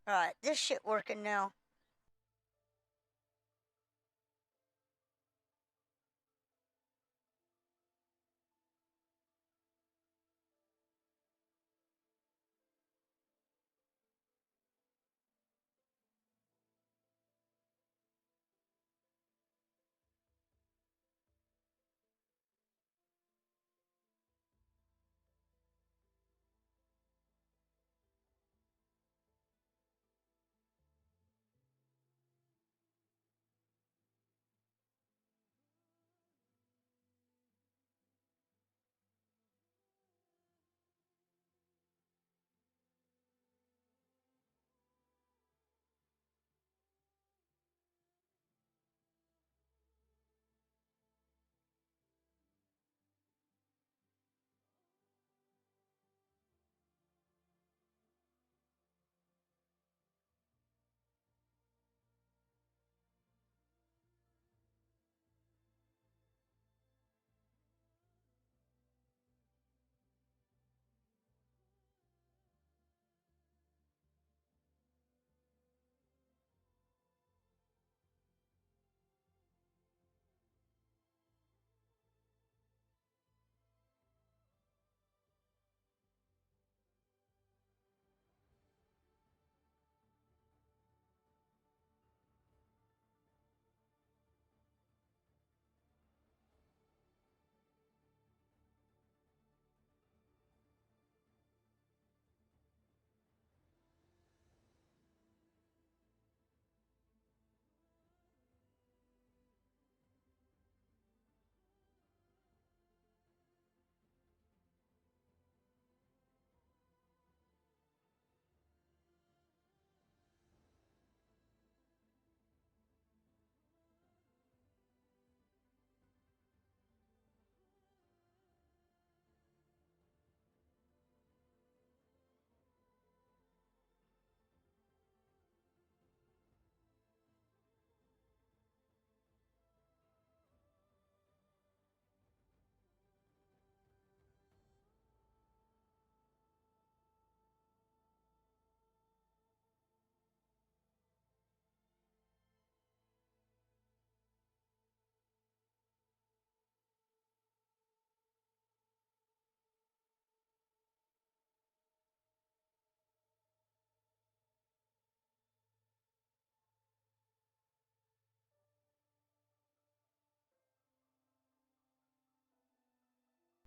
Alright, this shit working now.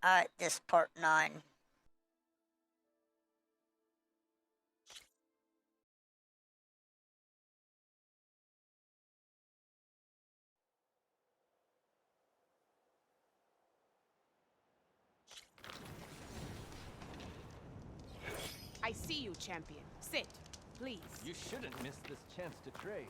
Alright, this part 9. I see you, champion. Sit, please. You shouldn't miss this chance to trade.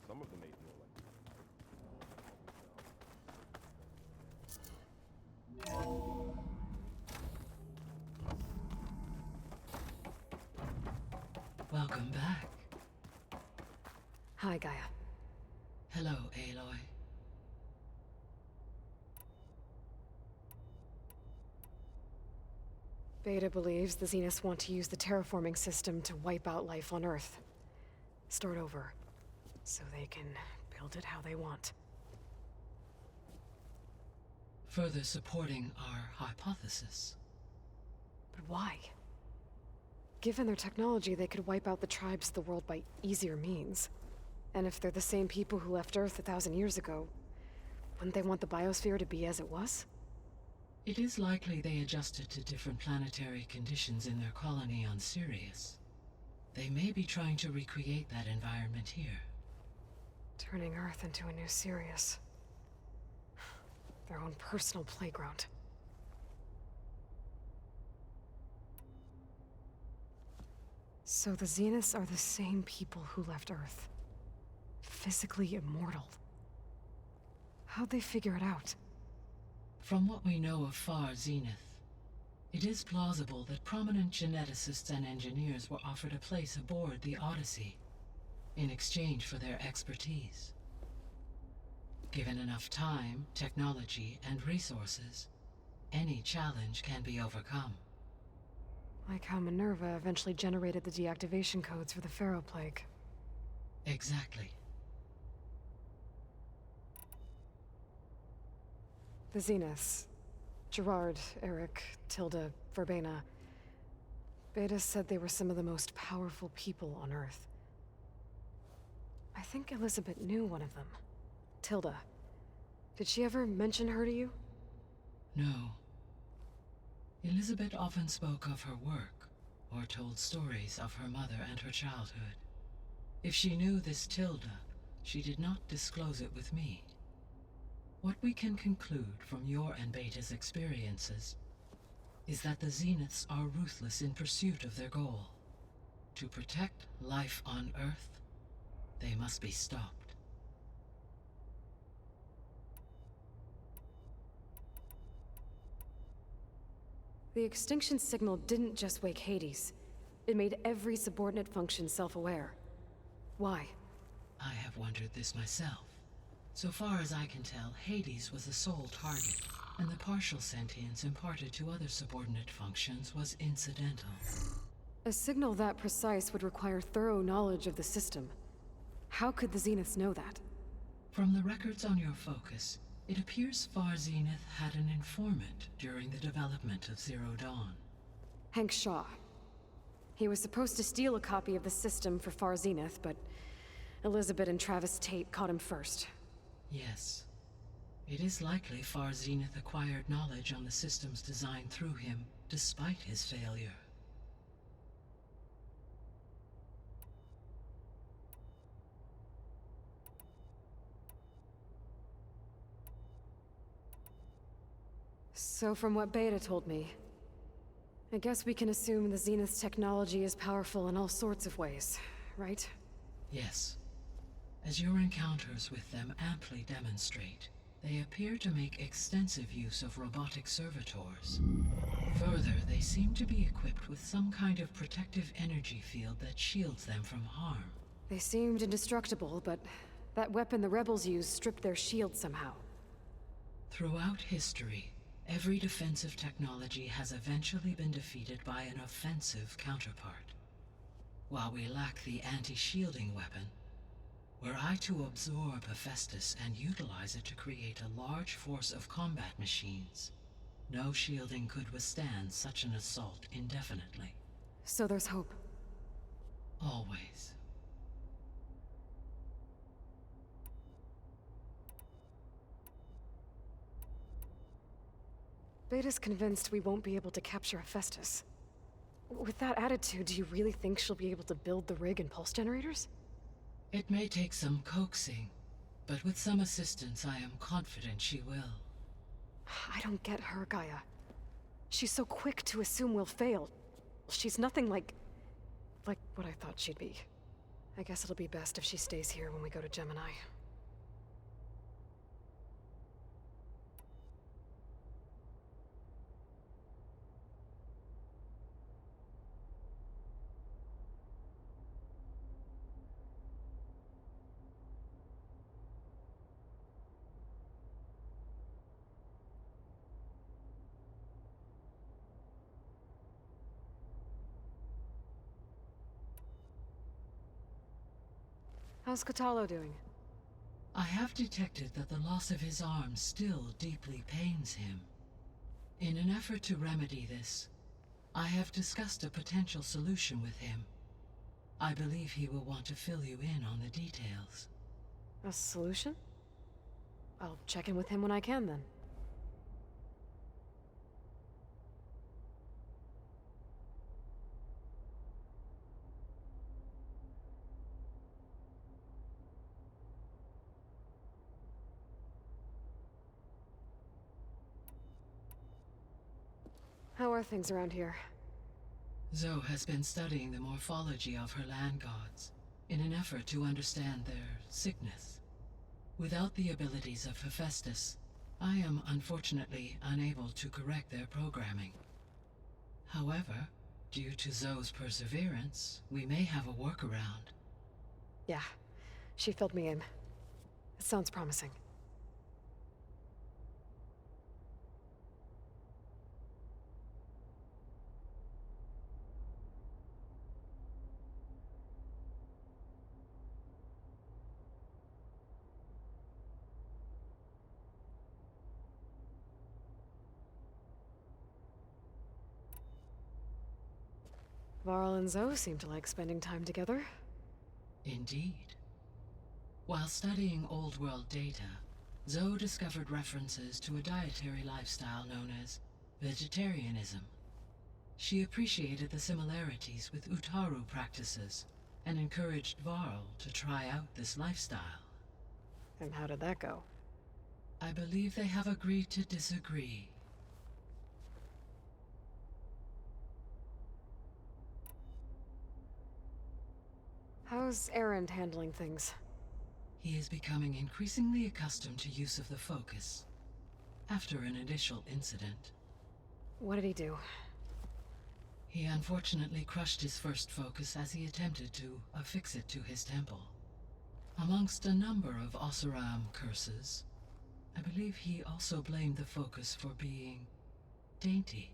Some of them ate more like Welcome back. Hi, Gaia. Hello, Aloy. Beta believes the Zeniths want to use the terraforming system to wipe out life on Earth. Start over, so they can build it how they want. Further supporting our hypothesis. But why? Given their technology, they could wipe out the tribes of the world by easier means. And if they're the same people who left Earth 1,000 years ago, wouldn't they want the biosphere to be as it was? It is likely they adjusted to different planetary conditions in their colony on Sirius. They may be trying to recreate that environment here. Turning Earth into a new Sirius. Their own personal playground. So the Zeniths are the same people who left Earth. Physically immortal. How'd they figure it out? From what we know of Far Zenith, it is plausible that prominent geneticists and engineers were offered a place aboard the Odyssey in exchange for their expertise. Given enough time, technology, and resources, any challenge can be overcome. Like how Minerva eventually generated the deactivation codes for the Pharaoh Plague. Exactly. The Zeniths. Gerard, Eric, Tilda, Verbena. Beta said they were some of the most powerful people on Earth. I think Elizabeth knew one of them. Tilda. Did she ever mention her to you? No. Elizabeth often spoke of her work, or told stories of her mother and her childhood. If she knew this Tilda, she did not disclose it with me. What we can conclude from your and Beta's experiences is that the Zeniths are ruthless in pursuit of their goal. To protect life on Earth, they must be stopped. The extinction signal didn't just wake Hades. It made every subordinate function self-aware. Why? I have wondered this myself. So far as I can tell, Hades was the sole target, and the partial sentience imparted to other subordinate functions was incidental. A signal that precise would require thorough knowledge of the system. How could the Zeniths know that? From the records on your focus, it appears Far Zenith had an informant during the development of Zero Dawn. Hank Shaw. He was supposed to steal a copy of the system for Far Zenith, but Elizabeth and Travis Tate caught him first. Yes. It is likely Far Zenith acquired knowledge on the systems designed through him, despite his failure. So from what Beta told me, I guess we can assume the Zenith's technology is powerful in all sorts of ways, right? Yes. As your encounters with them amply demonstrate, they appear to make extensive use of robotic servitors. Further, they seem to be equipped with some kind of protective energy field that shields them from harm. They seemed indestructible, but that weapon the rebels used stripped their shield somehow. Throughout history, every defensive technology has eventually been defeated by an offensive counterpart. While we lack the anti-shielding weapon, were I to absorb Hephaestus and utilize it to create a large force of combat machines, no shielding could withstand such an assault indefinitely. So there's hope. Always. Beta's convinced we won't be able to capture Hephaestus. With that attitude, do you really think she'll be able to build the rig and pulse generators? It may take some coaxing, but with some assistance I am confident she will. I don't get her, Gaia. She's so quick to assume we'll fail. She's nothing like what I thought she'd be. I guess it'll be best if she stays here when we go to Gemini. How's Kotallo doing? I have detected that the loss of his arm still deeply pains him. In an effort to remedy this, I have discussed a potential solution with him. I believe he will want to fill you in on the details. A solution? I'll check in with him when I can, then. How are things around here? Zoe has been studying the morphology of her land gods in an effort to understand their sickness. Without the abilities of Hephaestus, I am unfortunately unable to correct their programming. However, due to Zoe's perseverance, we may have a workaround. Yeah, she filled me in. It sounds promising. Varl and Zoe seem to like spending time together. Indeed. While studying Old World data, Zoe discovered references to a dietary lifestyle known as vegetarianism. She appreciated the similarities with Utaru practices and encouraged Varl to try out this lifestyle. And how did that go? I believe they have agreed to disagree. How's Erend handling things? He is becoming increasingly accustomed to use of the focus after an initial incident. What did he do? He unfortunately crushed his first focus as he attempted to affix it to his temple. Amongst a number of Oseram curses, I believe he also blamed the focus for being dainty.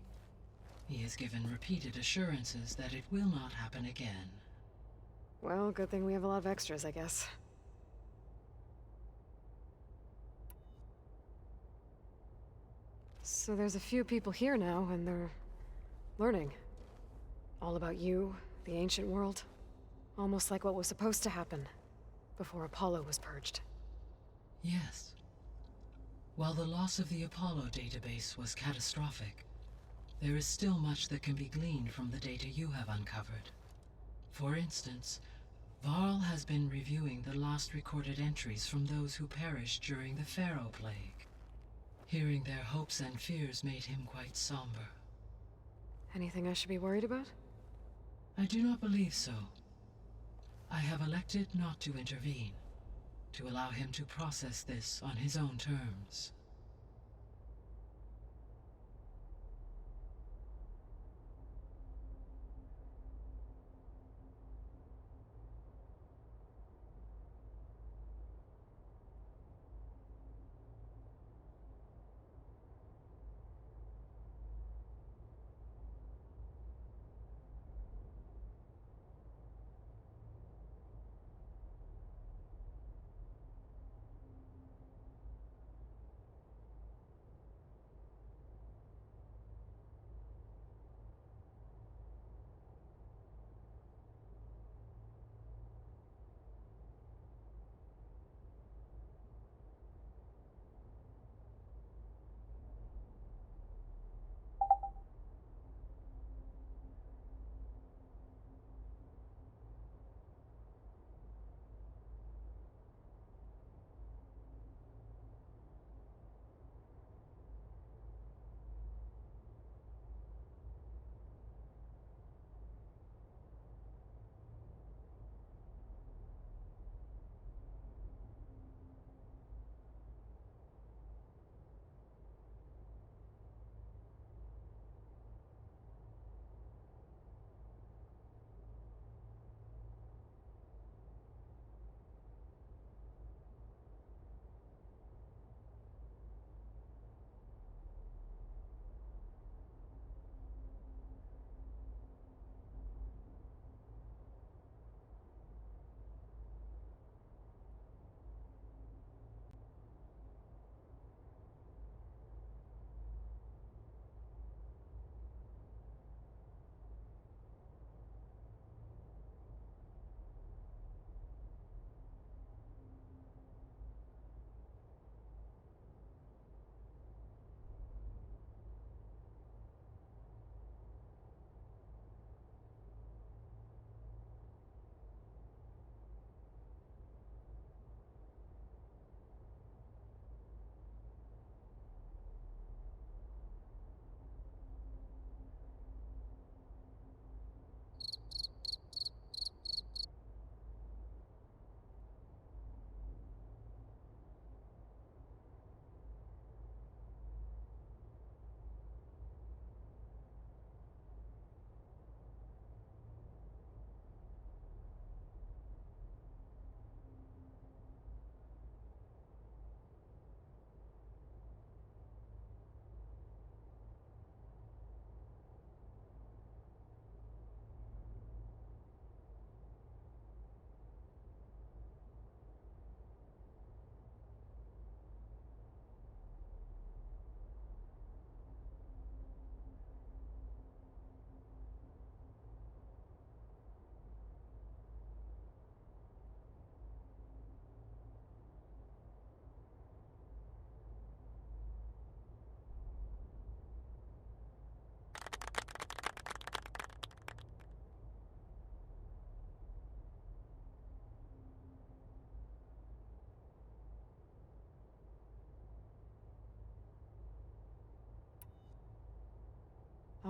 He has given repeated assurances that it will not happen again. Well, good thing we have a lot of extras, I guess. So there's a few people here now, and they're learning. All about you, the ancient world. Almost like what was supposed to happen before Apollo was purged. Yes. While the loss of the Apollo database was catastrophic, there is still much that can be gleaned from the data you have uncovered. For instance, Varl has been reviewing the last recorded entries from those who perished during the Pharaoh Plague. Hearing their hopes and fears made him quite somber. Anything I should be worried about? I do not believe so. I have elected not to intervene, to allow him to process this on his own terms.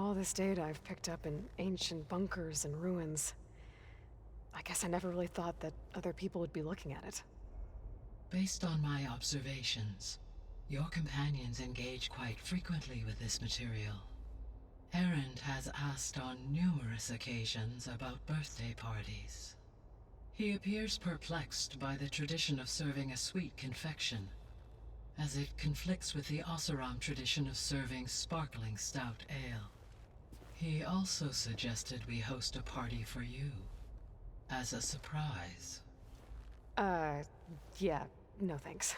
All this data I've picked up in ancient bunkers and ruins. I guess I never really thought that other people would be looking at it. Based on my observations, your companions engage quite frequently with this material. Erend has asked on numerous occasions about birthday parties. He appears perplexed by the tradition of serving a sweet confection, as it conflicts with the Oseram tradition of serving sparkling stout ale. He also suggested we host a party for you, as a surprise. Yeah, no thanks.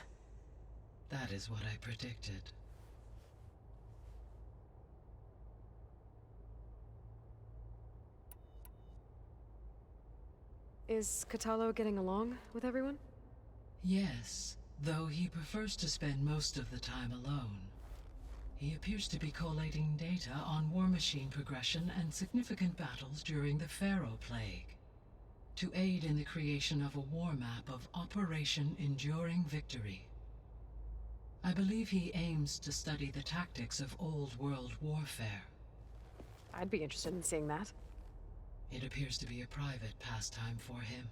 That is what I predicted. Is Katalo getting along with everyone? Yes, though he prefers to spend most of the time alone. He appears to be collating data on war machine progression and significant battles during the Pharaoh Plague, to aid in the creation of a war map of Operation Enduring Victory. I believe he aims to study the tactics of Old World warfare. I'd be interested in seeing that. It appears to be a private pastime for him.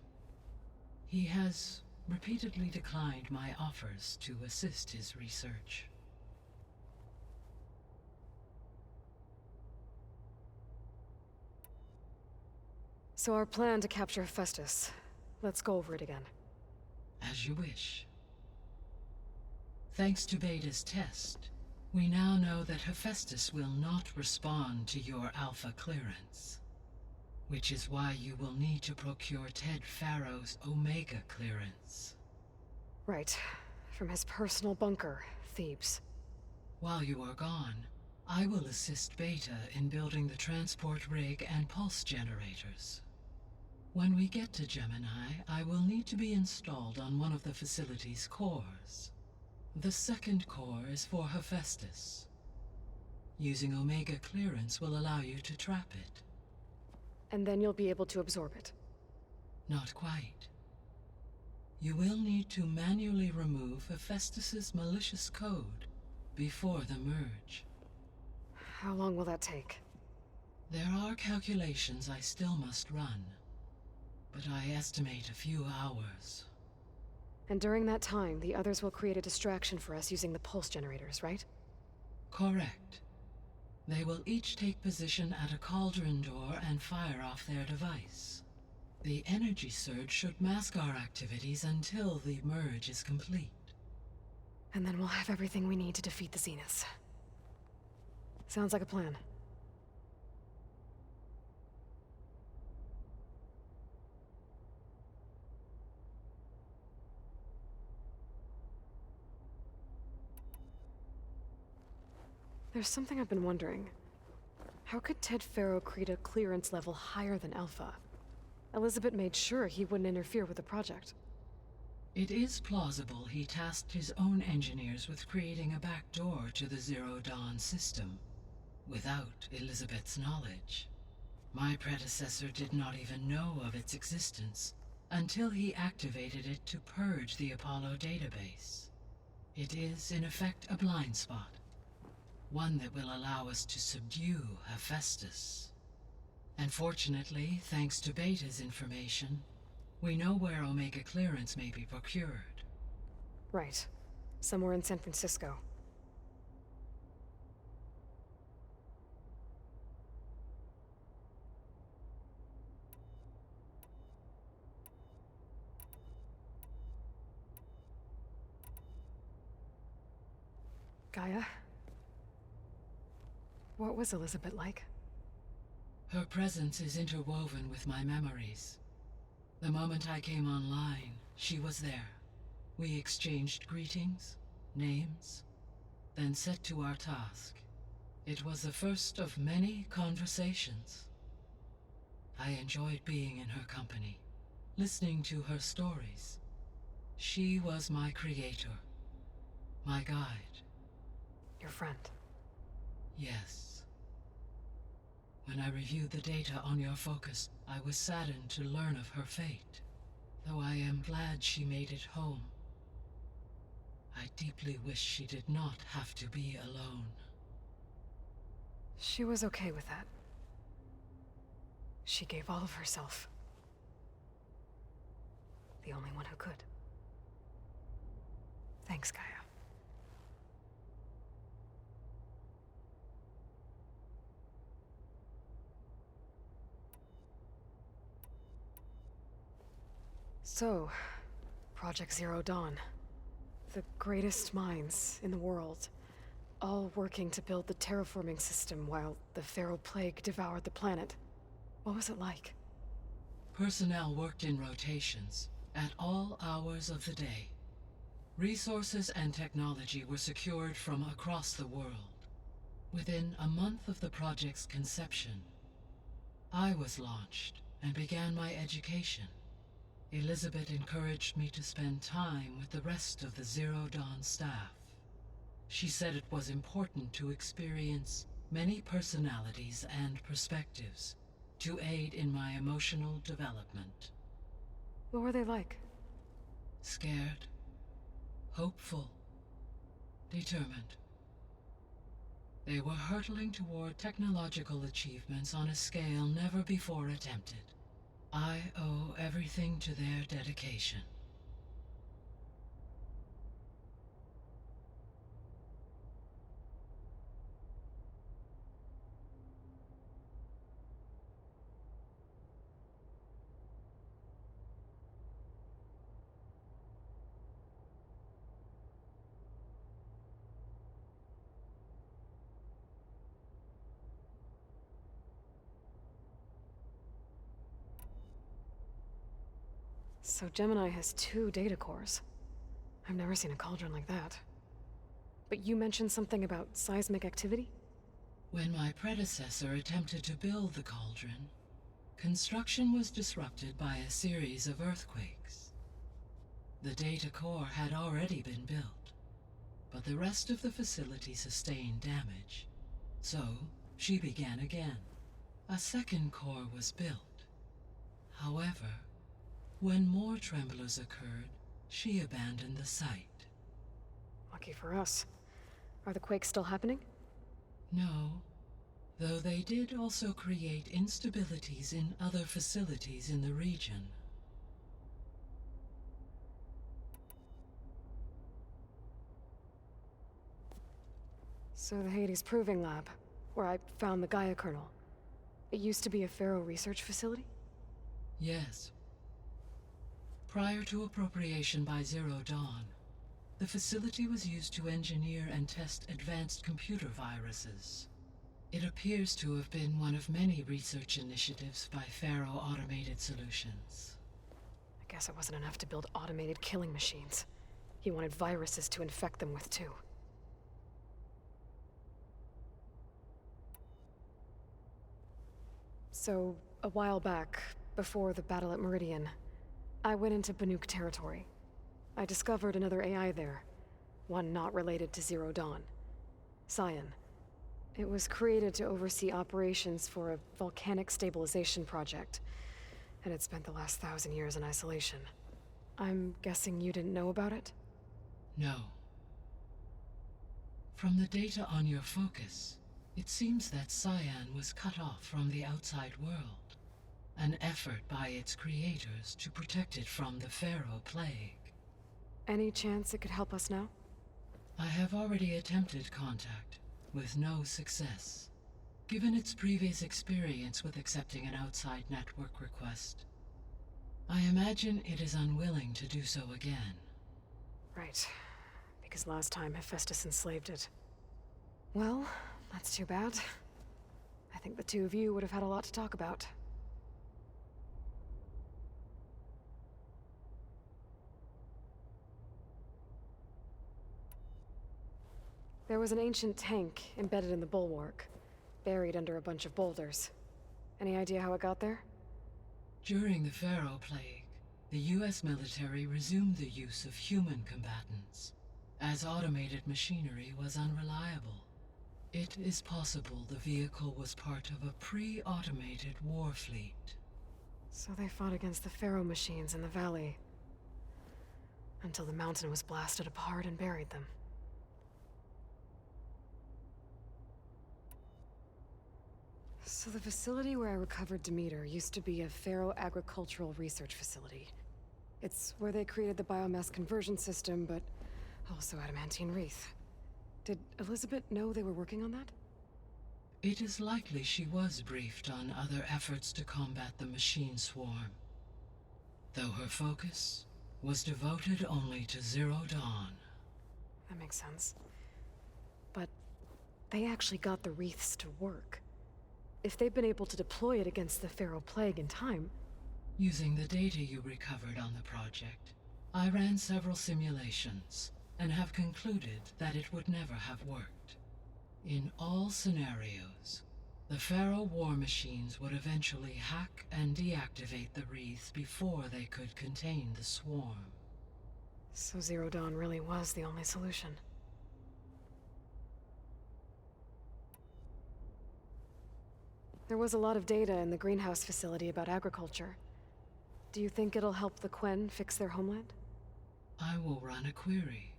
He has repeatedly declined my offers to assist his research. So our plan to capture Hephaestus. Let's go over it again. As you wish. Thanks to Beta's test, we now know that Hephaestus will not respond to your Alpha clearance, which is why you will need to procure Ted Pharaoh's Omega clearance. Right. From his personal bunker, Thebes. While you are gone, I will assist Beta in building the transport rig and pulse generators. When we get to Gemini, I will need to be installed on one of the facility's cores. The second core is for Hephaestus. Using Omega clearance will allow you to trap it. And then you'll be able to absorb it. Not quite. You will need to manually remove Hephaestus's malicious code before the merge. How long will that take? There are calculations I still must run, but I estimate a few hours. And during that time, the others will create a distraction for us using the pulse generators, right? Correct. They will each take position at a cauldron door and fire off their device. The energy surge should mask our activities until the merge is complete. And then we'll have everything we need to defeat the Zeniths. Sounds like a plan. There's something I've been wondering. How could Ted Pharaoh create a clearance level higher than Alpha? Elizabeth made sure he wouldn't interfere with the project. It is plausible he tasked his own engineers with creating a back door to the Zero Dawn system, without Elizabeth's knowledge. My predecessor did not even know of its existence until he activated it to purge the Apollo database. It is, in effect, a blind spot. One that will allow us to subdue Hephaestus. And fortunately, thanks to Beta's information, we know where Omega clearance may be procured. Right. Somewhere in San Francisco. Gaia? What was Elizabeth like? Her presence is interwoven with my memories. The moment I came online, she was there. We exchanged greetings, names, then set to our task. It was the first of many conversations. I enjoyed being in her company, listening to her stories. She was my creator, my guide. Your friend. Yes. When I reviewed the data on your focus, I was saddened to learn of her fate, though I am glad she made it home. I deeply wish she did not have to be alone. She was okay with that. She gave all of herself. The only one who could. Thanks, Gaia. So, Project Zero Dawn. The greatest minds in the world, all working to build the terraforming system while the Pharaoh Plague devoured the planet. What was it like? Personnel worked in rotations, at all hours of the day. Resources and technology were secured from across the world. Within a month of the project's conception, I was launched and began my education. Elizabeth encouraged me to spend time with the rest of the Zero Dawn staff. She said it was important to experience many personalities and perspectives to aid in my emotional development. What were they like? Scared, hopeful, determined. They were hurtling toward technological achievements on a scale never before attempted. I owe everything to their dedication. So Gemini has 2 data cores. I've never seen a cauldron like that. But you mentioned something about seismic activity? When my predecessor attempted to build the cauldron, construction was disrupted by a series of earthquakes. The data core had already been built, but the rest of the facility sustained damage. So, she began again. A second core was built. However, when more tremblers occurred, she abandoned the site. Lucky for us. Are the quakes still happening? No, though they did also create instabilities in other facilities in the region. So the Hades Proving Lab, where I found the Gaia kernel. It used to be a Pharaoh research facility? Yes. Prior to appropriation by Zero Dawn, the facility was used to engineer and test advanced computer viruses. It appears to have been one of many research initiatives by Pharaoh Automated Solutions. I guess it wasn't enough to build automated killing machines. He wanted viruses to infect them with too. So, a while back, before the battle at Meridian, I went into Banuk territory. I discovered another AI there, one not related to Zero Dawn. Cyan. It was created to oversee operations for a volcanic stabilization project, and it spent the last 1,000 years in isolation. I'm guessing you didn't know about it? No. From the data on your focus, it seems that Cyan was cut off from the outside world, an effort by its creators to protect it from the Pharaoh Plague. Any chance it could help us now? I have already attempted contact, with no success. Given its previous experience with accepting an outside network request, I imagine it is unwilling to do so again. Right. Because last time Hephaestus enslaved it. Well, that's too bad. I think the two of you would have had a lot to talk about. There was an ancient tank embedded in the bulwark, buried under a bunch of boulders. Any idea how it got there? During the Pharaoh Plague, the US military resumed the use of human combatants, as automated machinery was unreliable. It is possible the vehicle was part of a pre-automated war fleet. So they fought against the Pharaoh machines in the valley, until the mountain was blasted apart and buried them. So the facility where I recovered Demeter used to be a Pharaoh agricultural research facility. It's where they created the biomass conversion system, but also adamantine wreath. Did Elizabeth know they were working on that? It is likely she was briefed on other efforts to combat the machine swarm, though her focus was devoted only to Zero Dawn. That makes sense. But they actually got the wreaths to work. If they've been able to deploy it against the Pharaoh Plague in time... Using the data you recovered on the project, I ran several simulations and have concluded that it would never have worked. In all scenarios, the Pharaoh war machines would eventually hack and deactivate the wreath before they could contain the swarm. So Zero Dawn really was the only solution. There was a lot of data in the greenhouse facility about agriculture. Do you think it'll help the Quen fix their homeland? I will run a query.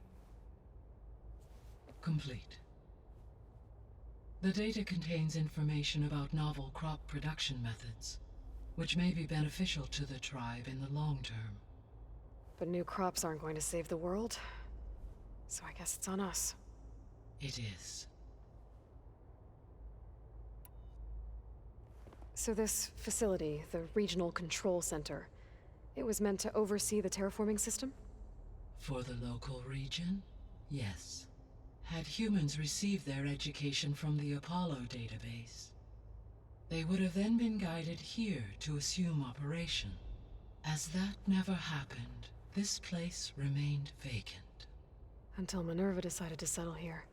Complete. The data contains information about novel crop production methods, which may be beneficial to the tribe in the long term. But new crops aren't going to save the world, so I guess it's on us. It is. So this facility, the Regional Control Center, it was meant to oversee the terraforming system? For the local region, yes. Had humans received their education from the Apollo database, they would have then been guided here to assume operation. As that never happened, this place remained vacant. Until Minerva decided to settle here.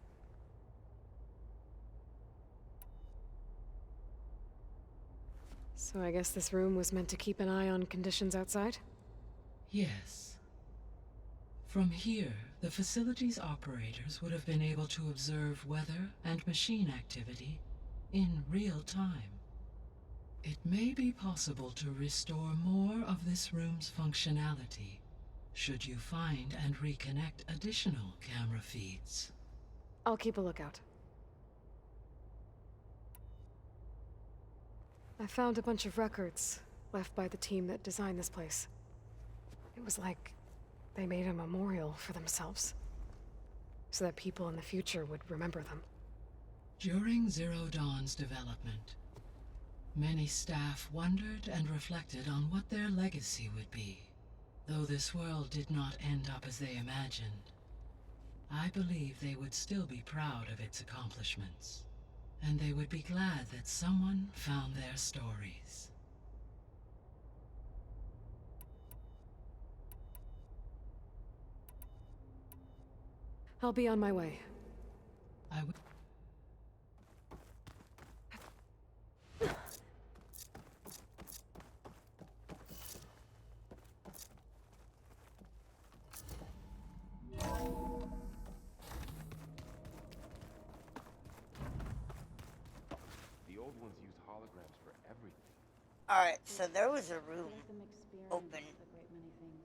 So I guess this room was meant to keep an eye on conditions outside? Yes. From here, the facility's operators would have been able to observe weather and machine activity in real time. It may be possible to restore more of this room's functionality, should you find and reconnect additional camera feeds. I'll keep a lookout. I found a bunch of records left by the team that designed this place. It was like they made a memorial for themselves, so that people in the future would remember them. During Zero Dawn's development, many staff wondered and reflected on what their legacy would be. Though this world did not end up as they imagined, I believe they would still be proud of its accomplishments, and they would be glad that someone found their stories. I'll be on my way. I would... The old ones used holograms for everything. Alright, so there was a room open.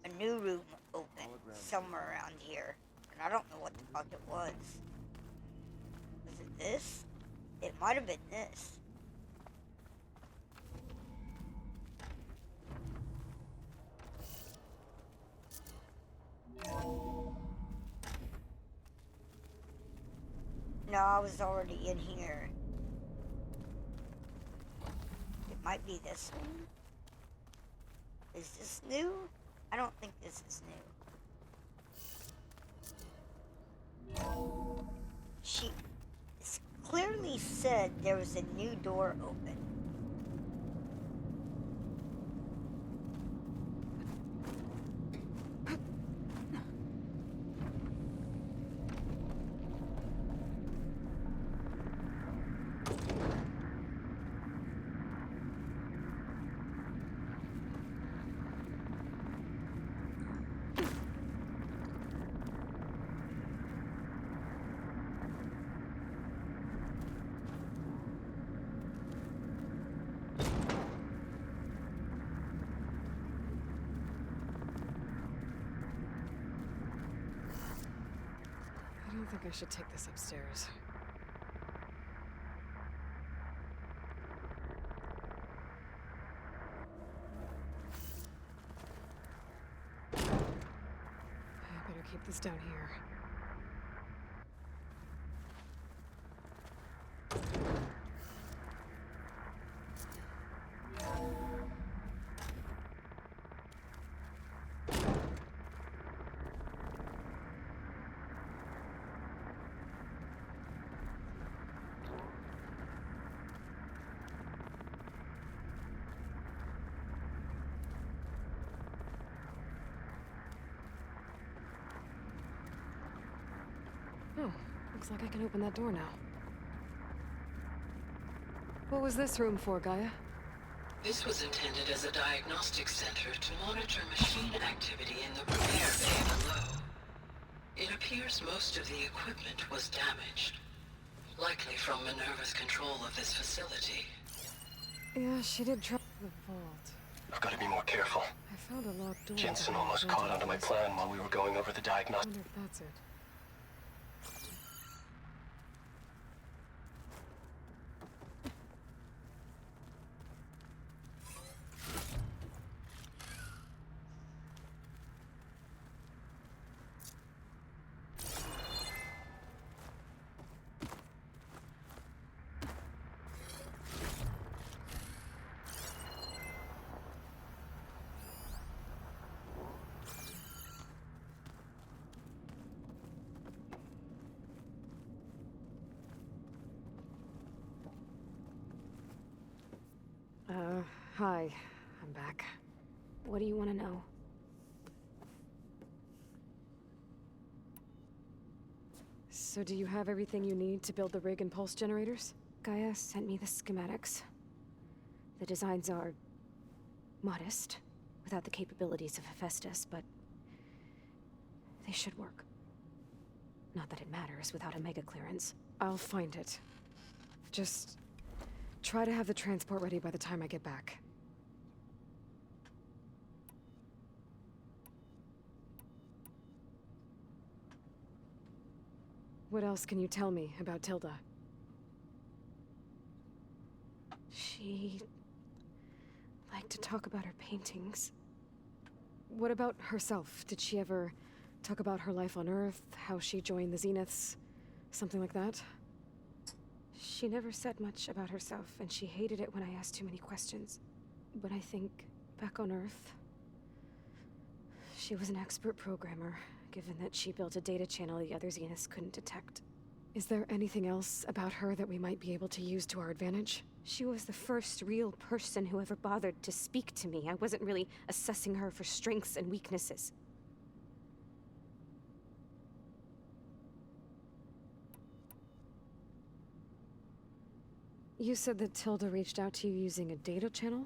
A new room open somewhere around here. And I don't know what the fuck it was. Was it this? It might have been this. No, I was already in here. It might be this one. Is this new? I don't think this is new. She clearly said there was a new door open. I don't think I should take this upstairs. is down here. Oh, looks like I can open that door now. What was this room for, Gaia? This was intended as a diagnostic center to monitor machine activity in the repair bay below. It appears most of the equipment was damaged, likely from Minerva's control of this facility. Yeah, she did try the vault. I've got to be more careful. I found a locked door. Jensen almost caught onto my plan while we were going over the I diagnostic. wonder if that's it. Hi. I'm back. What do you want to know? So do you have everything you need to build the rig and pulse generators? Gaia sent me the schematics. The designs are modest, without the capabilities of Hephaestus, but they should work. Not that it matters without a mega clearance. I'll find it. Just try to have the transport ready by the time I get back. What else can you tell me about Tilda? She liked to talk about her paintings. What about herself? Did she ever talk about her life on Earth, how she joined the Zeniths, something like that? She never said much about herself, and she hated it when I asked too many questions. But I think, back on Earth, she was an expert programmer, given that she built a data channel the other Zeniths couldn't detect. Is there anything else about her that we might be able to use to our advantage? She was the first real person who ever bothered to speak to me. I wasn't really assessing her for strengths and weaknesses. You said that Tilda reached out to you using a data channel?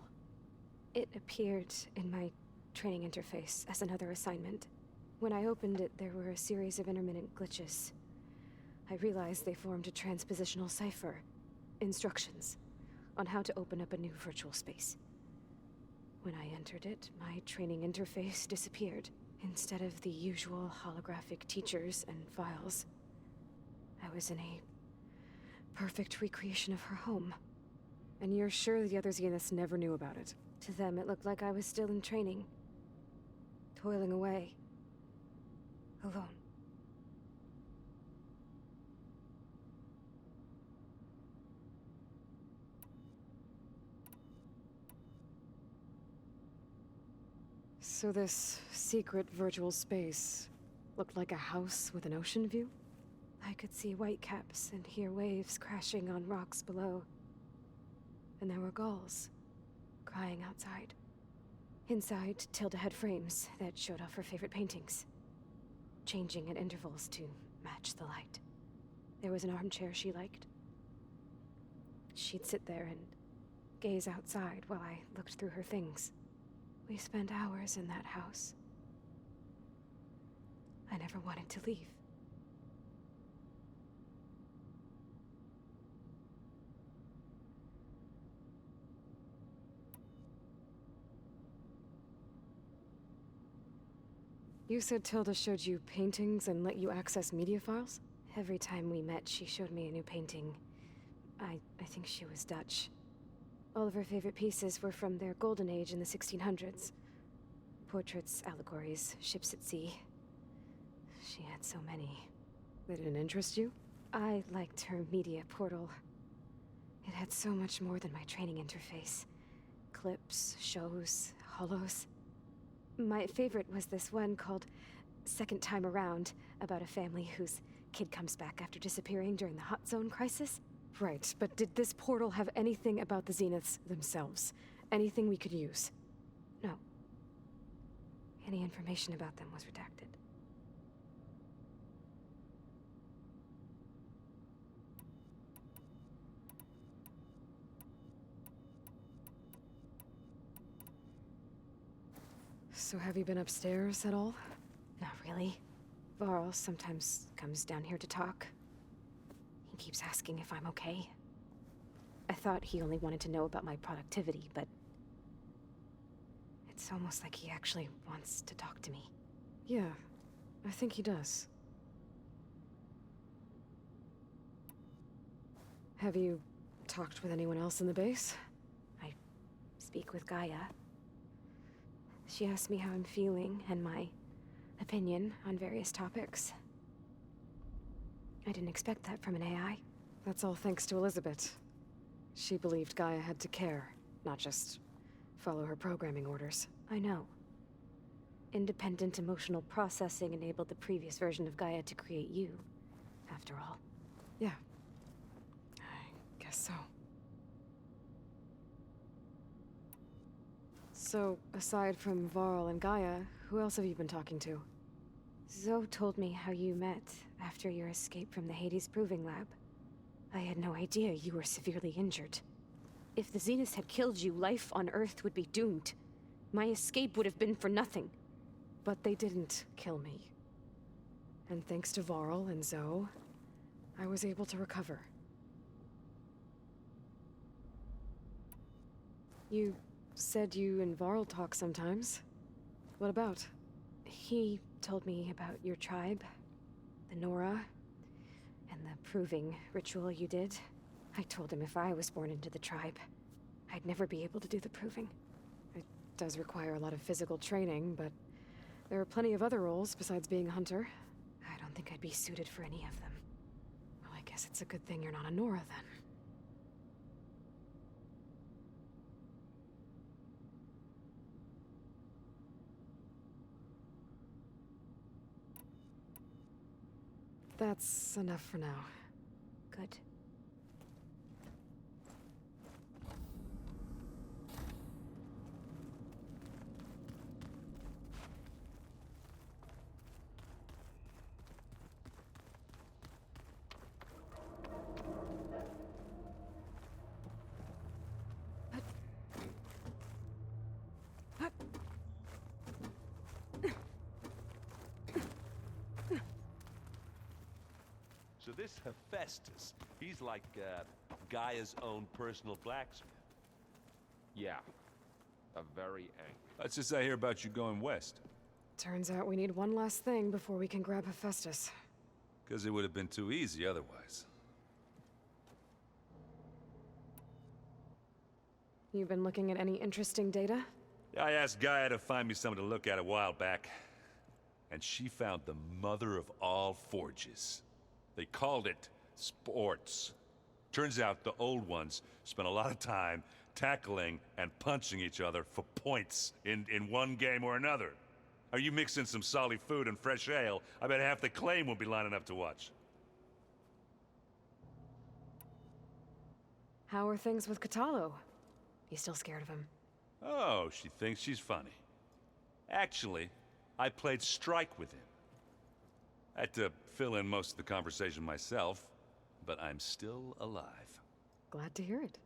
It appeared in my training interface as another assignment. When I opened it, there were a series of intermittent glitches. I realized they formed a transpositional cipher. Instructions on how to open up a new virtual space. When I entered it, my training interface disappeared. Instead of the usual holographic teachers and files, I was in a perfect recreation of her home. And you're sure the other Zeniths never knew about it? To them, it looked like I was still in training. Toiling away. Alone. So this secret virtual space looked like a house with an ocean view? I could see whitecaps and hear waves crashing on rocks below. And there were gulls crying outside. Inside, Tilda had frames that showed off her favorite paintings, changing at intervals to match the light. There was an armchair she liked. She'd sit there and gaze outside while I looked through her things. We spent hours in that house. I never wanted to leave. You said Tilda showed you paintings and let you access media files? Every time we met, she showed me a new painting. I think she was Dutch. All of her favorite pieces were from their golden age in the 1600s. Portraits, allegories, ships at sea. She had so many. They didn't interest you? I liked her media portal. It had so much more than my training interface. Clips, shows, holos. My favorite was this one called Second Time Around, about a family whose kid comes back after disappearing during the Hot Zone crisis. Right, but did this portal have anything about the Zeniths themselves? Anything we could use? No. Any information about them was redacted. So have you been upstairs at all? Not really. Varl sometimes comes down here to talk. He keeps asking if I'm okay. I thought he only wanted to know about my productivity, but it's almost like he actually wants to talk to me. Yeah, I think he does. Have you talked with anyone else in the base? I speak with Gaia. She asked me how I'm feeling and my opinion on various topics. I didn't expect that from an AI. That's all thanks to Elizabeth. She believed Gaia had to care, not just follow her programming orders. I know. Independent emotional processing enabled the previous version of Gaia to create you, after all. Yeah. I guess so. So, aside from Varl and Gaia, who else have you been talking to? Zoe told me how you met after your escape from the Hades Proving Lab. I had no idea you were severely injured. If the Zeniths had killed you, life on Earth would be doomed. My escape would have been for nothing. But they didn't kill me. And thanks to Varl and Zoe, I was able to recover. You said you and Varl talk sometimes. What about? He told me about your tribe, the Nora, and the proving ritual you did. I told him if I was born into the tribe, I'd never be able to do the proving. It does require a lot of physical training, but there are plenty of other roles besides being a hunter. I don't think I'd be suited for any of them. Well, I guess it's a good thing you're not a Nora, then. That's enough for now. Good. So this Hephaestus, he's like Gaia's own personal blacksmith. Yeah. A very angry. That's just I hear about you going west. Turns out we need one last thing before we can grab Hephaestus. Because it would have been too easy otherwise. You've been looking at any interesting data? I asked Gaia to find me something to look at a while back. And she found the mother of all forges. They called it sports. Turns out the old ones spent a lot of time tackling and punching each other for points in one game or another. Are you mixing some solid food and fresh ale? I bet half the claim will be lining up to watch. How are things with Katalo? You still scared of him? Oh, she thinks she's funny. Actually, I played strike with him. I had to fill in most of the conversation myself, but I'm still alive. Glad to hear it.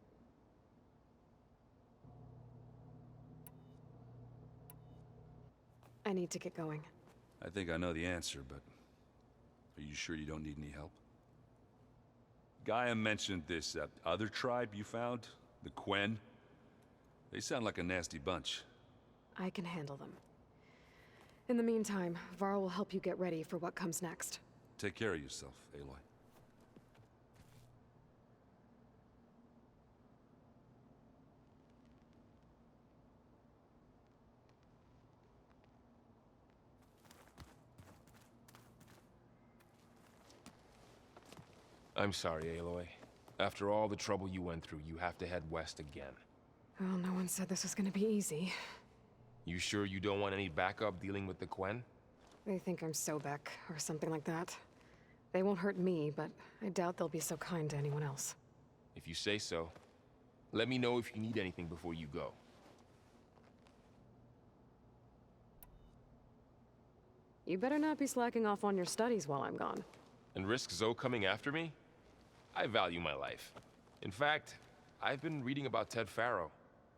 I need to get going. I think I know the answer, but are you sure you don't need any help? Gaia mentioned this other tribe you found, the Quen. They sound like a nasty bunch. I can handle them. In the meantime, Varl will help you get ready for what comes next. Take care of yourself, Aloy. I'm sorry, Aloy. After all the trouble you went through, you have to head west again. Well, no one said this was gonna be easy. You sure you don't want any backup dealing with the Quen? They think I'm Sobek, or something like that. They won't hurt me, but I doubt they'll be so kind to anyone else. If you say so. Let me know if you need anything before you go. You better not be slacking off on your studies while I'm gone. And risk Zoe coming after me? I value my life. In fact, I've been reading about Ted Faro.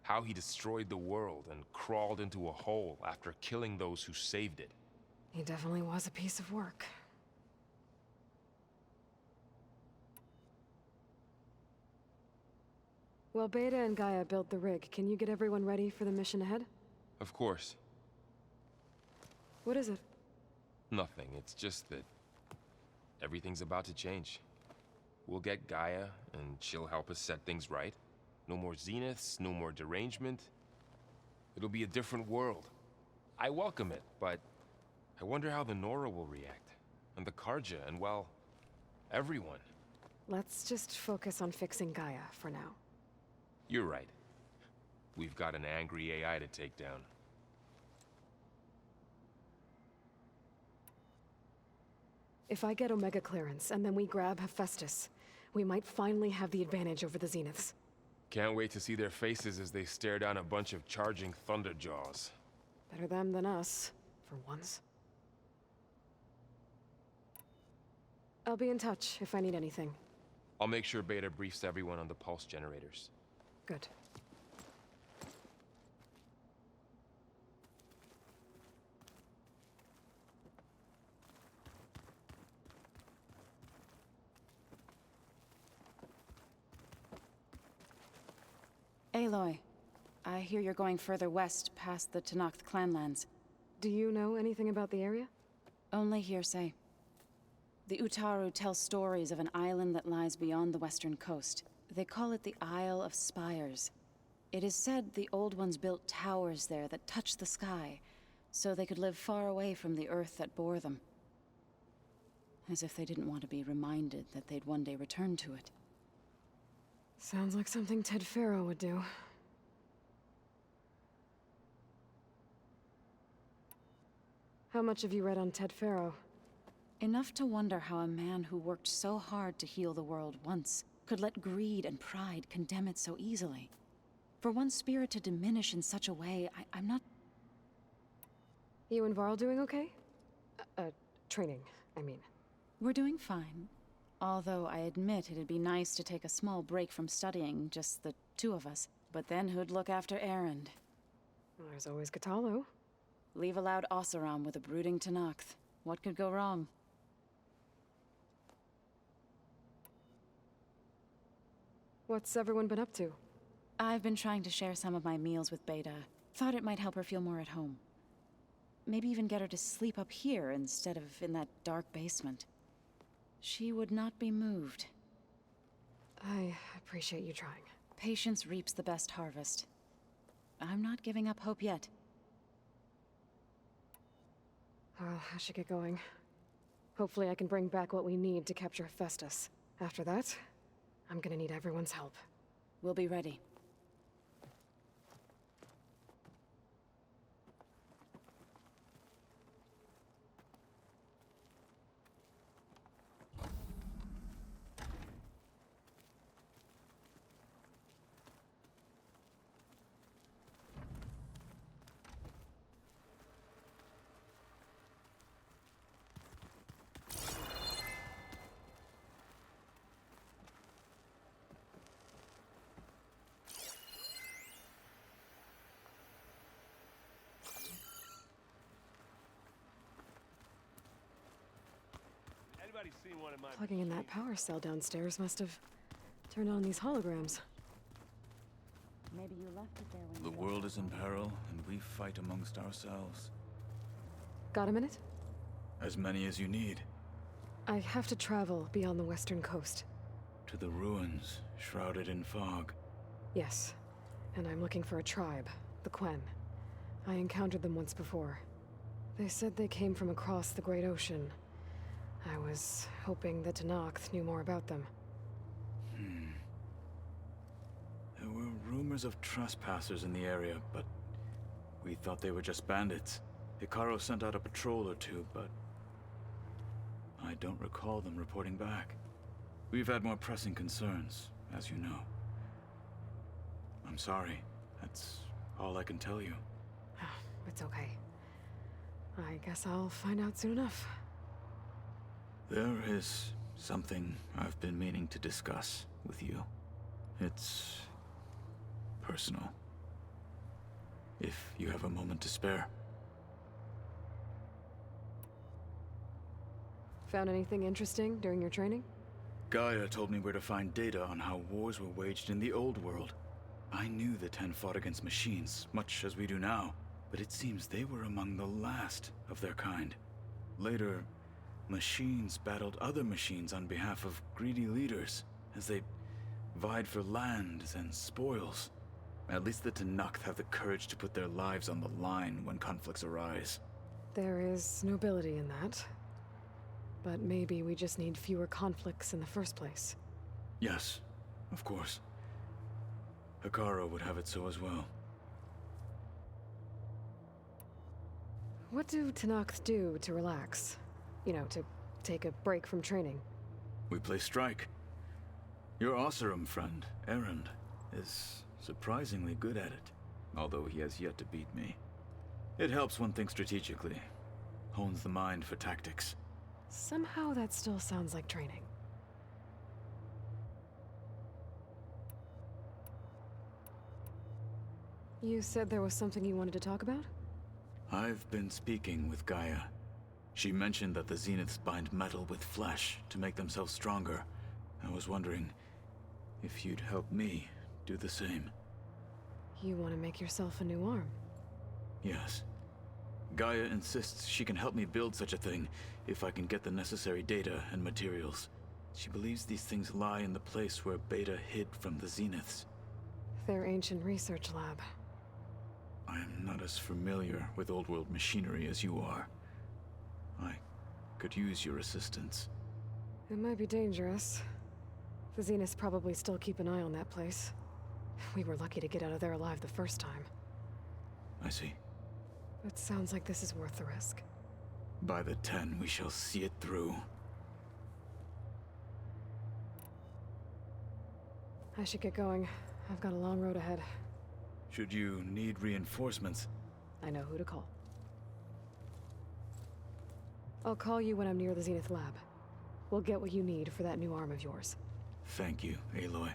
How he destroyed the world and crawled into a hole after killing those who saved it. He definitely was a piece of work. Well, Beta and Gaia built the rig. Can you get everyone ready for the mission ahead? Of course. What is it? Nothing. It's just that everything's about to change. We'll get Gaia, and she'll help us set things right. No more zeniths, no more derangement. It'll be a different world. I welcome it, but I wonder how the Nora will react. And the Karja, and well, everyone. Let's just focus on fixing Gaia for now. You're right. We've got an angry AI to take down. If I get Omega clearance, and then we grab Hephaestus, we might finally have the advantage over the Zeniths. Can't wait to see their faces as they stare down a bunch of charging Thunderjaws. Better them than us, for once. I'll be in touch if I need anything. I'll make sure Beta briefs everyone on the pulse generators. Good. Aloy, I hear you're going further west past the Tenakth clanlands. Do you know anything about the area? Only hearsay. The Utaru tell stories of an island that lies beyond the western coast. They call it the Isle of Spires. It is said the Old Ones built towers there that touch the sky, so they could live far away from the earth that bore them. As if they didn't want to be reminded that they'd one day return to it. Sounds like something Ted Faro would do. How much have you read on Ted Faro? Enough to wonder how a man who worked so hard to heal the world once could let greed and pride condemn it so easily. For one spirit to diminish in such a way, I'm not... You and Varl doing okay? Training, I mean. We're doing fine. Although I admit it'd be nice to take a small break from studying, just the two of us. But then who'd look after Erend? Well, there's always Katalo. Leave a loud Oseram with a brooding Tenakth. What could go wrong? What's everyone been up to? I've been trying to share some of my meals with Beta. Thought it might help her feel more at home. Maybe even get her to sleep up here instead of in that dark basement. She would not be moved. I appreciate you trying. Patience reaps the best harvest. I'm not giving up hope yet. Well, I should get going. Hopefully I can bring back what we need to capture Hephaestus. After that, I'm gonna need everyone's help. We'll be ready. Plugging in that power cell downstairs must have turned on these holograms. Maybe you left it there when The world is in peril, and we fight amongst ourselves. Got a minute? As many as you need. I have to travel beyond the western coast. To the ruins, shrouded in fog. Yes, and I'm looking for a tribe, the Quen. I encountered them once before. They said they came from across the Great Ocean. I was hoping that Tenakth knew more about them. There were rumors of trespassers in the area, but we thought they were just bandits. Hekarro sent out a patrol or two, but I don't recall them reporting back. We've had more pressing concerns, as you know. I'm sorry. That's all I can tell you. It's okay. I guess I'll find out soon enough. There is something I've been meaning to discuss with you. It's personal. If you have a moment to spare. Found anything interesting during your training? Gaia told me where to find data on how wars were waged in the old world. I knew the Ten fought against machines, much as we do now, but it seems they were among the last of their kind. Later, machines battled other machines on behalf of greedy leaders, as they vied for lands and spoils. At least the Tenakth have the courage to put their lives on the line when conflicts arise. There is nobility in that. But maybe we just need fewer conflicts in the first place. Yes, of course. Hekarro would have it so as well. What do Tenakth do to relax? You know, to take a break from training? We play strike. Your Oseram friend, Erend, is surprisingly good at it, although he has yet to beat me. It helps one think strategically, hones the mind for tactics. Somehow that still sounds like training. You said there was something you wanted to talk about? I've been speaking with Gaia. She mentioned that the Zeniths bind metal with flesh to make themselves stronger. I was wondering if you'd help me do the same. You want to make yourself a new arm? Yes. Gaia insists she can help me build such a thing if I can get the necessary data and materials. She believes these things lie in the place where Beta hid from the Zeniths. Their ancient research lab. I am not as familiar with old world machinery as you are. I could use your assistance. It might be dangerous. The Zeniths probably still keep an eye on that place. We were lucky to get out of there alive the first time. I see. It sounds like this is worth the risk. By the 10, we shall see it through. I should get going. I've got a long road ahead. Should you need reinforcements, I know who to call. I'll call you when I'm near the Zenith lab. We'll get what you need for that new arm of yours. thank you, Aloy.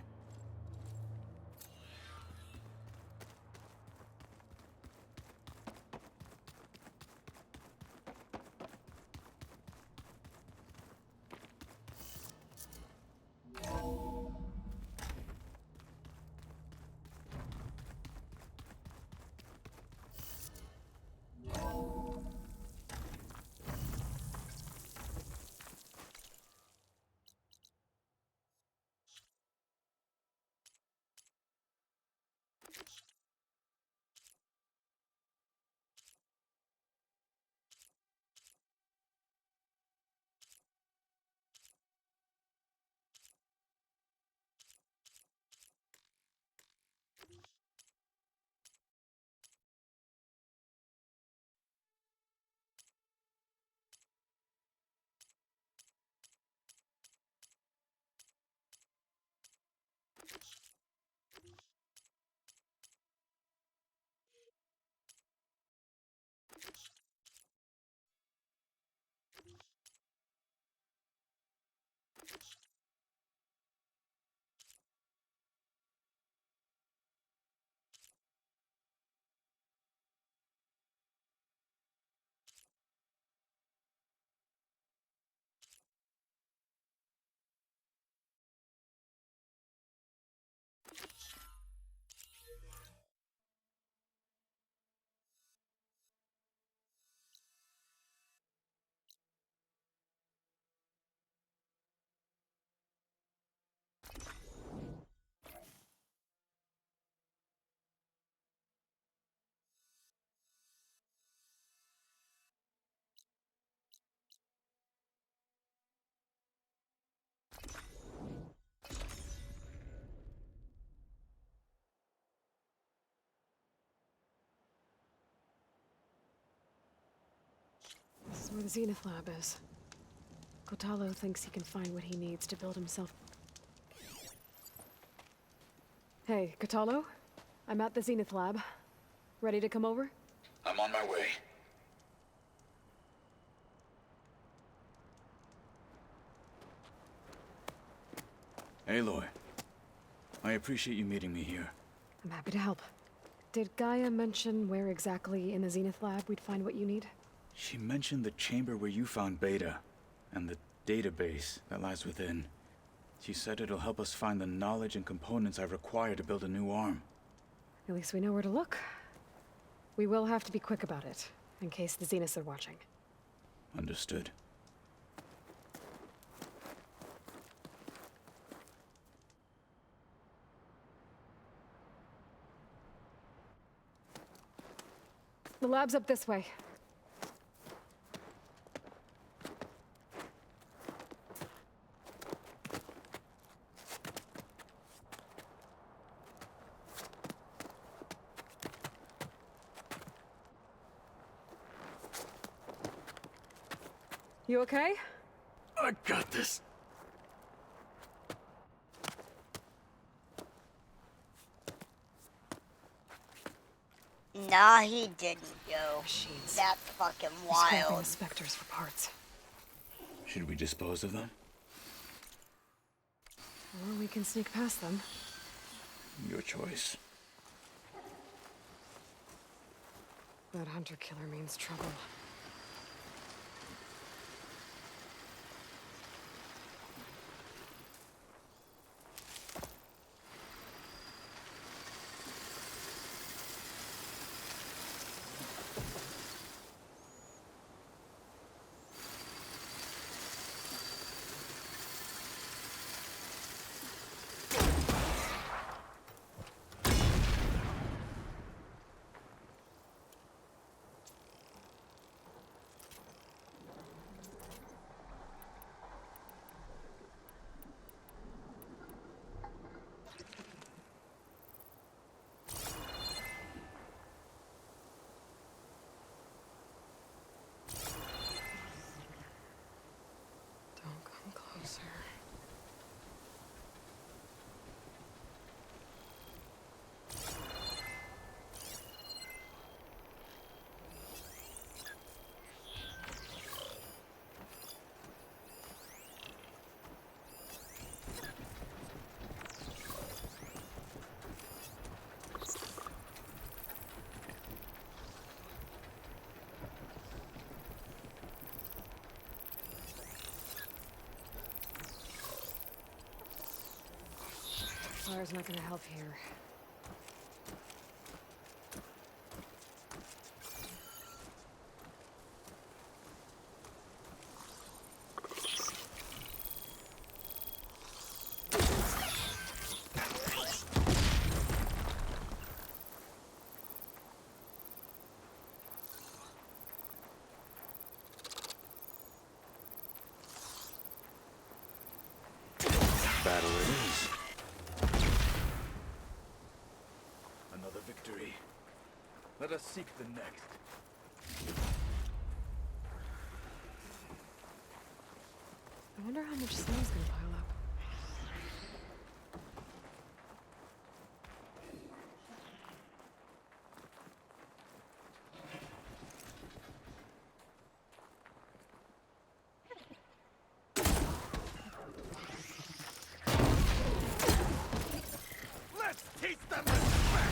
where the Zenith Lab is. Kotalo thinks he can find what he needs to build himself. Hey, Kotalo? I'm at the Zenith Lab. Ready to come over? I'm on my way. Aloy, I appreciate you meeting me here. I'm happy to help. Did Gaia mention where exactly in the Zenith Lab we'd find what you need? She mentioned the chamber where you found Beta, and the database that lies within. She said it'll help us find the knowledge and components I require to build a new arm. At least we know where to look. We will have to be quick about it, in case the Zeniths are watching. Understood. The lab's up this way. You okay? I got this. Nah, he didn't, yo. Machines. That's fucking Scraping wild. the specters for parts. Should we dispose of them? Or we can sneak past them. Your choice. That hunter-killer means trouble. Don't come closer. Fire's not gonna help here. Battle it is. Another victory. Let us seek the next. I wonder how much snow's gonna pile up. Let's teach them respect!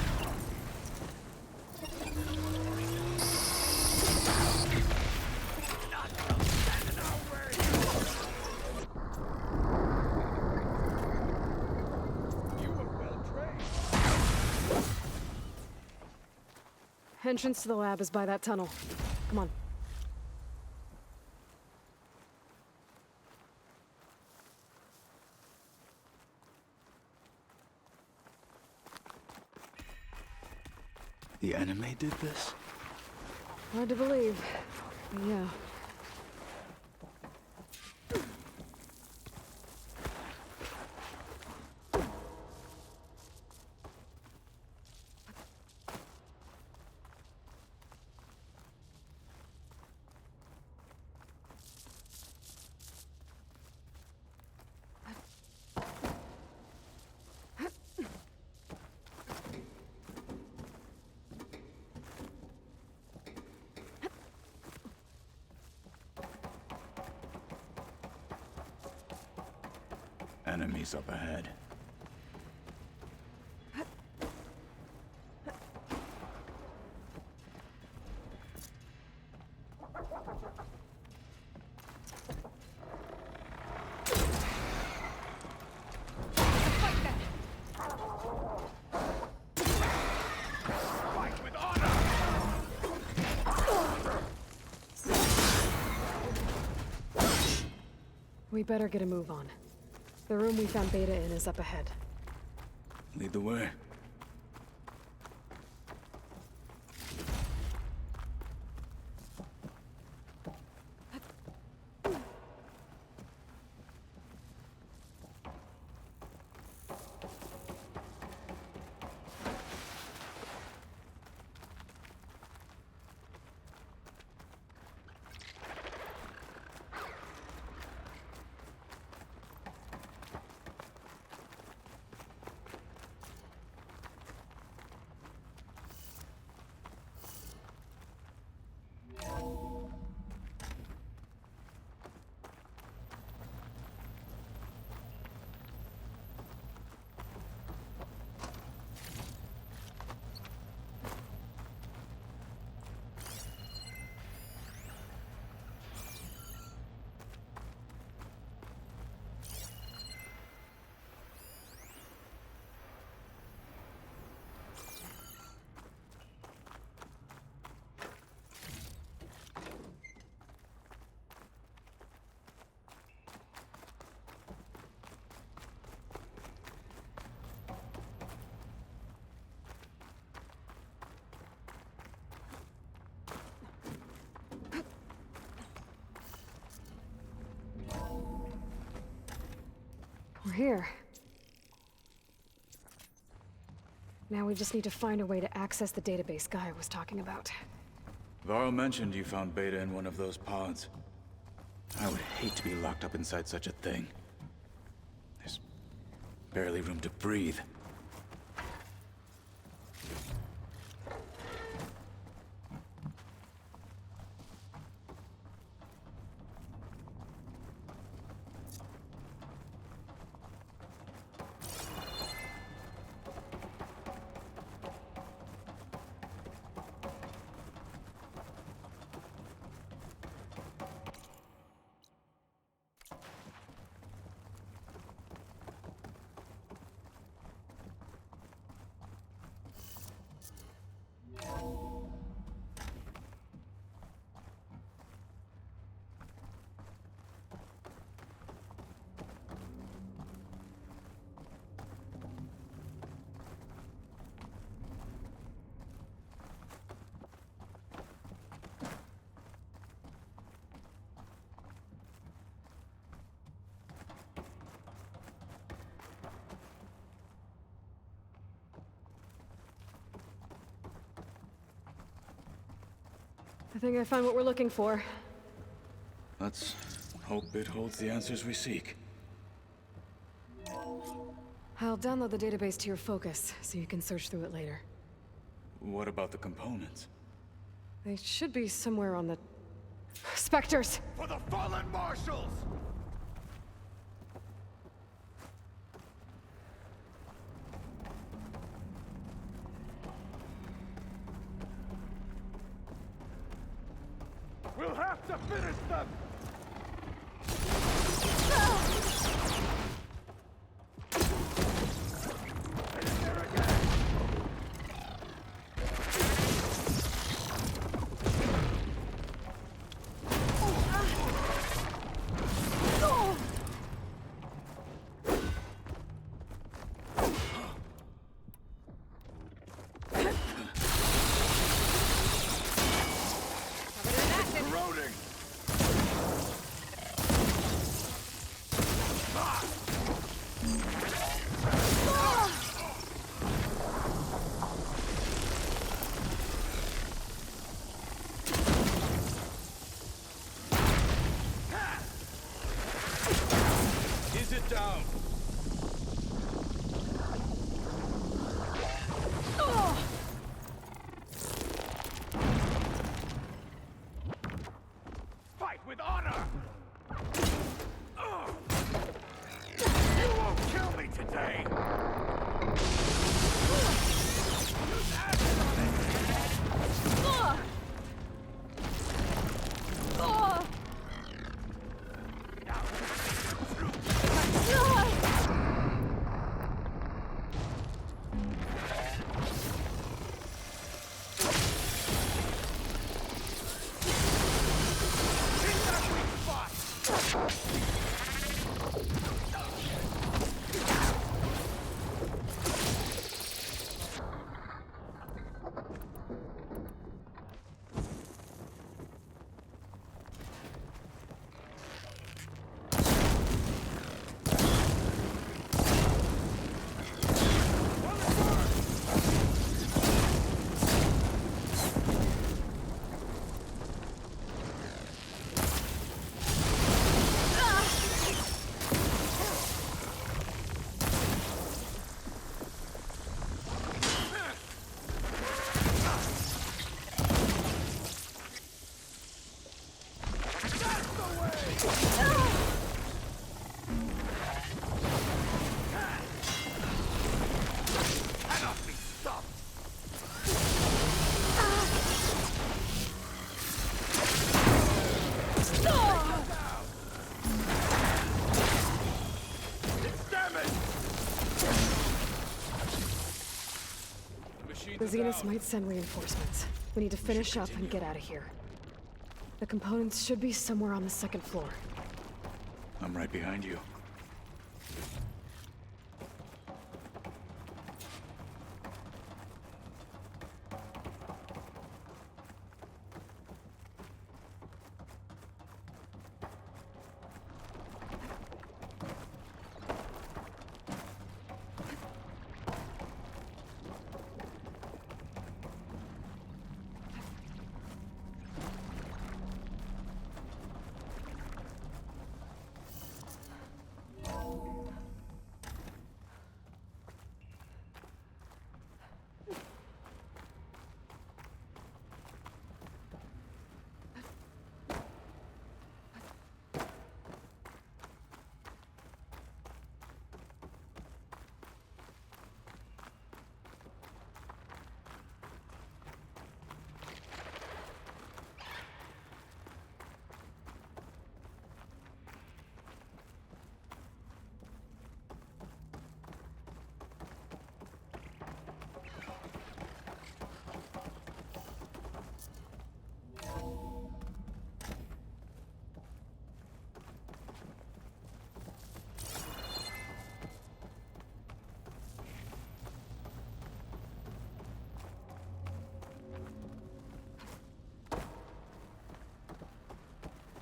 Entrance to the lab is by that tunnel. Come on. The anime did this? Hard to believe. But yeah. Enemies up ahead. We better get a move on. The room we found Beta in is up ahead. Lead the way. We're here. Now we just need to find a way to access the database Gaia was talking about. Varl mentioned you found Beta in one of those pods. I would hate to be locked up inside such a thing. There's barely room to breathe. I think I found what we're looking for. Let's hope it holds the answers we seek. I'll download the database to your Focus, so you can search through it later. What about the components? They should be somewhere on the... Spectres! For the fallen marshals! We'll have to finish them! With honor! You kill me today! The Zeniths might send reinforcements. We need to finish up and get out of here. The components should be somewhere on the second floor. I'm right behind you.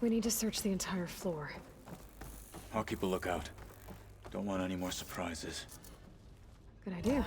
We need to search the entire floor. I'll keep a lookout. Don't want any more surprises. Good idea.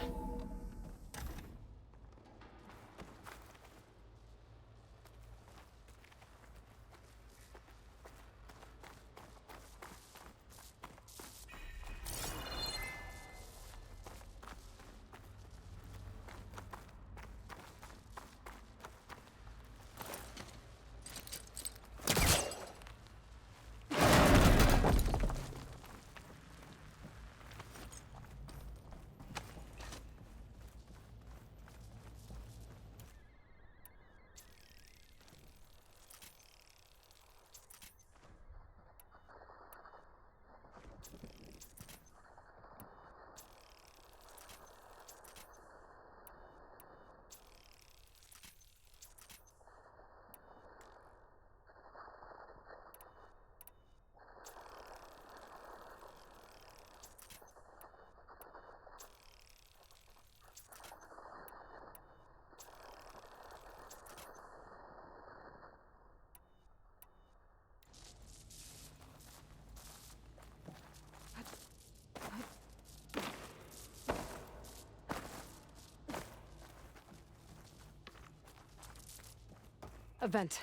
A vent.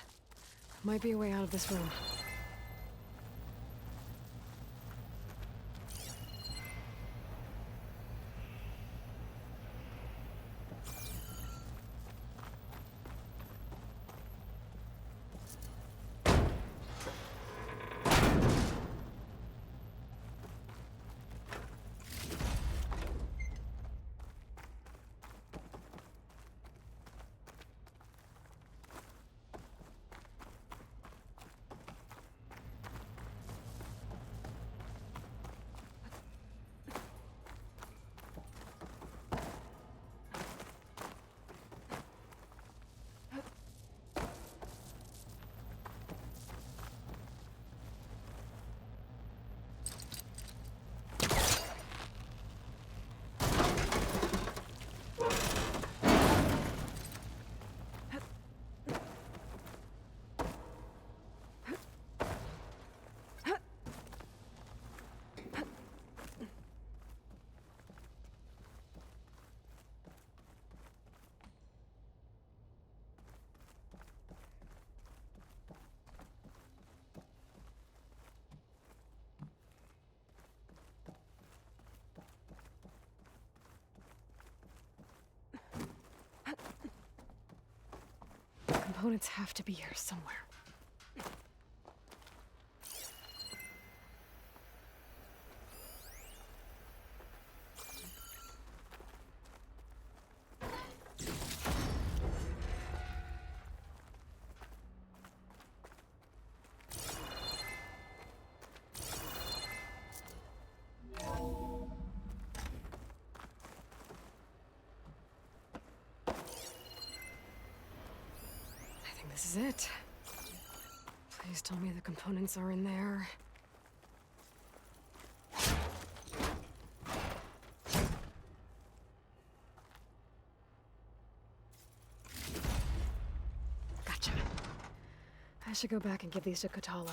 Might be a way out of this room. components have to be here somewhere. I think this is it. Please tell me the components are in there. Gotcha. I should go back and give these to Kotallo.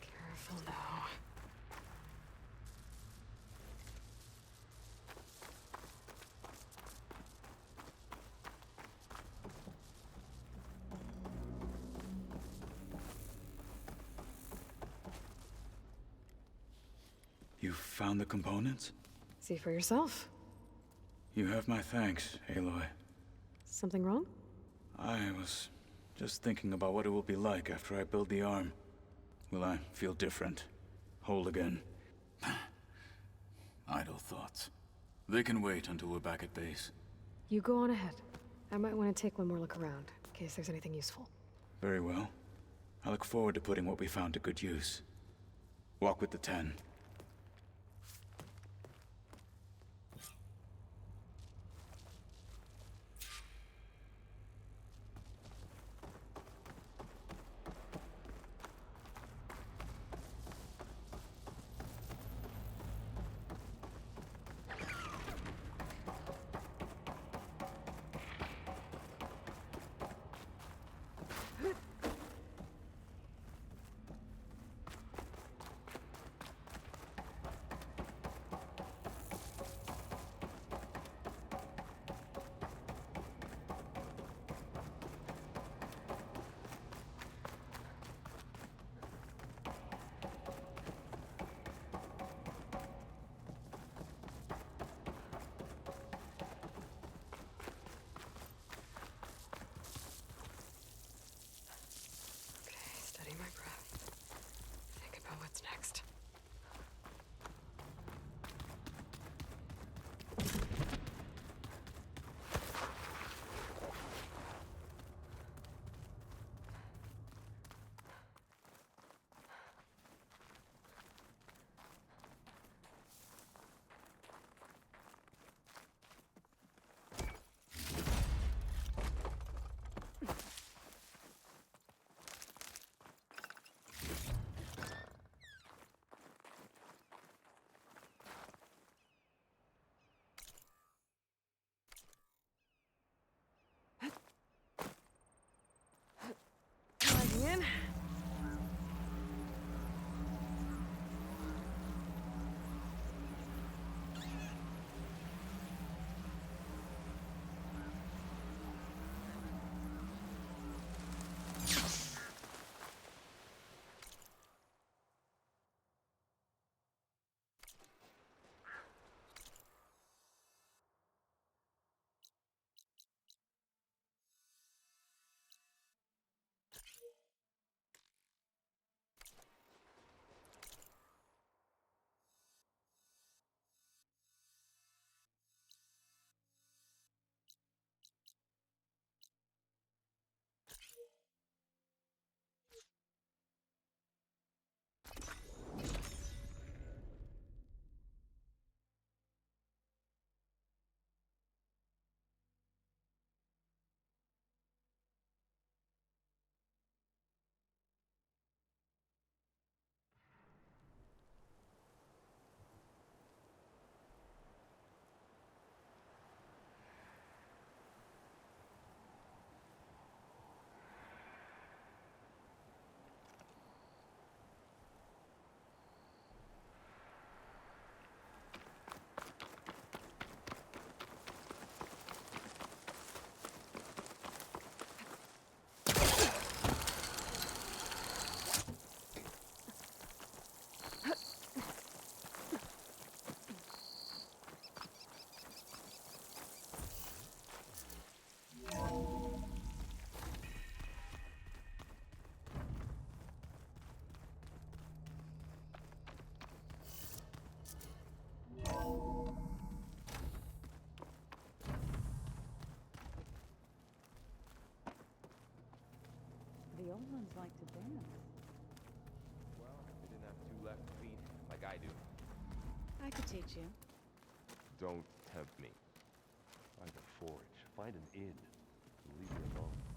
Careful now. You found the components? See for yourself. You have my thanks, Aloy. Something wrong? I was just thinking about what it will be like after I build the arm. Will I feel different? Whole again? Idle thoughts. They can wait until we're back at base. You go on ahead. I might want to take one more look around, in case there's anything useful. Very well. I look forward to putting what we found to good use. Walk with the 10. Forges like to dance. Well, they didn't have two left feet like I do. I could teach you. Don't tempt me. Find a forge. Find an inn. And leave me alone.